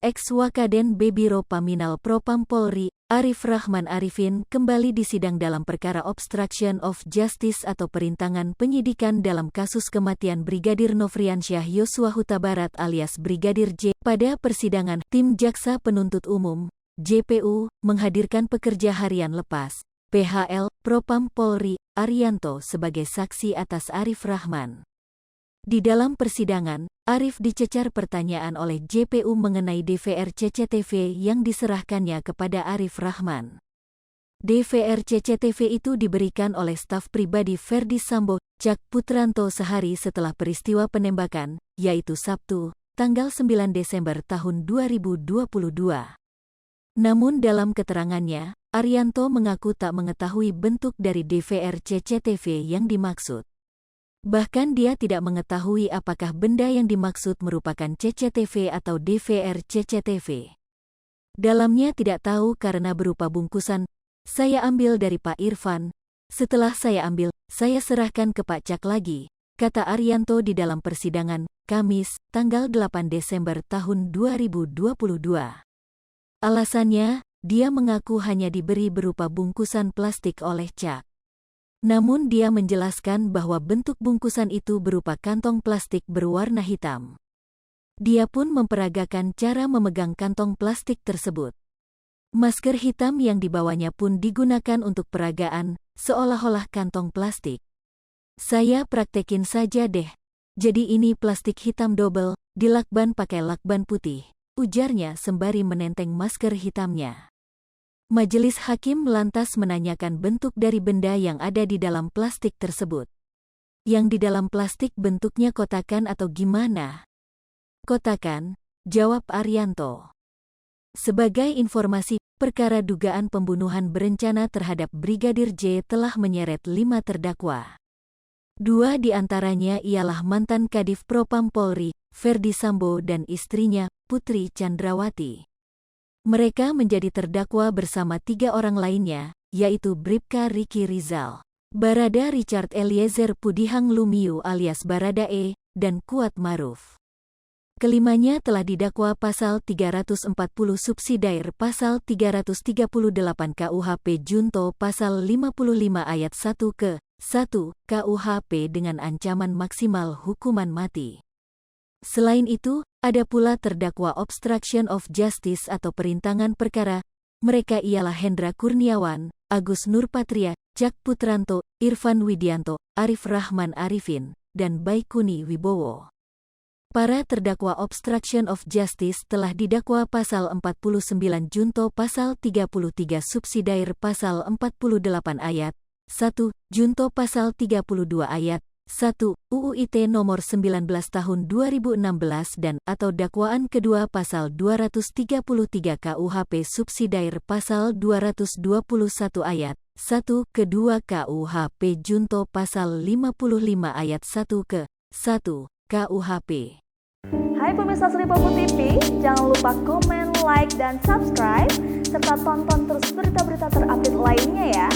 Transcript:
Ex-Wakaden Bebiro Paminal Propam Polri, Arif Rahman Arifin kembali disidang dalam perkara obstruction of justice atau perintangan penyidikan dalam kasus kematian Brigadir Nofriansyah Yosua Huta Barat alias Brigadir J. Pada persidangan, tim Jaksa Penuntut Umum, JPU, menghadirkan pekerja harian lepas, PHL, Propam Polri, Arianto sebagai saksi atas Arif Rahman. Di dalam persidangan, Arif dicecar pertanyaan oleh JPU mengenai DVR CCTV yang diserahkannya kepada Arif Rahman. DVR CCTV itu diberikan oleh staf pribadi Ferdi Sambo, Cak Putranto sehari setelah peristiwa penembakan, yaitu Sabtu, tanggal 9 Desember tahun 2022. Namun dalam keterangannya, Arianto mengaku tak mengetahui bentuk dari DVR CCTV yang dimaksud. Bahkan dia tidak mengetahui apakah benda yang dimaksud merupakan CCTV atau DVR CCTV. Dalamnya tidak tahu karena berupa bungkusan, saya ambil dari Pak Irfan, setelah saya ambil, saya serahkan ke Pak Cak lagi, kata Arianto di dalam persidangan, Kamis, tanggal 8 Desember tahun 2022. Alasannya, dia mengaku hanya diberi berupa bungkusan plastik oleh Cak. Namun dia menjelaskan bahwa bentuk bungkusan itu berupa kantong plastik berwarna hitam. Dia pun memperagakan cara memegang kantong plastik tersebut. Masker hitam yang dibawanya pun digunakan untuk peragaan, seolah-olah kantong plastik. Saya praktekin saja deh. Jadi ini plastik hitam double, dilakban pakai lakban putih, ujarnya sembari menenteng masker hitamnya. Majelis Hakim lantas menanyakan bentuk dari benda yang ada di dalam plastik tersebut. Yang di dalam plastik bentuknya kotakan atau gimana? Kotakan, jawab Arianto. Sebagai informasi, perkara dugaan pembunuhan berencana terhadap Brigadir J telah menyeret 5 terdakwa. 2 di antaranya ialah mantan Kadif Propam Polri, Ferdi Sambo dan istrinya, Putri Chandrawati. Mereka menjadi terdakwa bersama 3 orang lainnya, yaitu Bribka Riki Rizal, Barada Richard Eliezer Pudihang Lumiu alias Baradae, dan Kuat Maruf. Kelimanya telah didakwa pasal 340 subsidiar pasal 338 KUHP junto pasal 55 ayat 1 ke 1 KUHP dengan ancaman maksimal hukuman mati. Selain itu, ada pula terdakwa obstruction of justice atau perintangan perkara. Mereka ialah Hendra Kurniawan, Agus Nurpatria, Cak Putranto, Irfan Widianto, Arif Rahman Arifin, dan Baikuni Wibowo. Para terdakwa obstruction of justice telah didakwa pasal 49 junto pasal 33 subsidiar pasal 48 ayat 1 junto pasal 32 ayat 1. UU ITE nomor 19 tahun 2016 dan atau dakwaan kedua pasal 233 KUHP subsidiar pasal 221 ayat 1 kedua KUHP junto pasal 55 ayat 1 ke 1 KUHP. Hai pemirsa Sri Popo TV, jangan lupa komen, like, dan subscribe serta tonton terus berita-berita terupdate lainnya ya.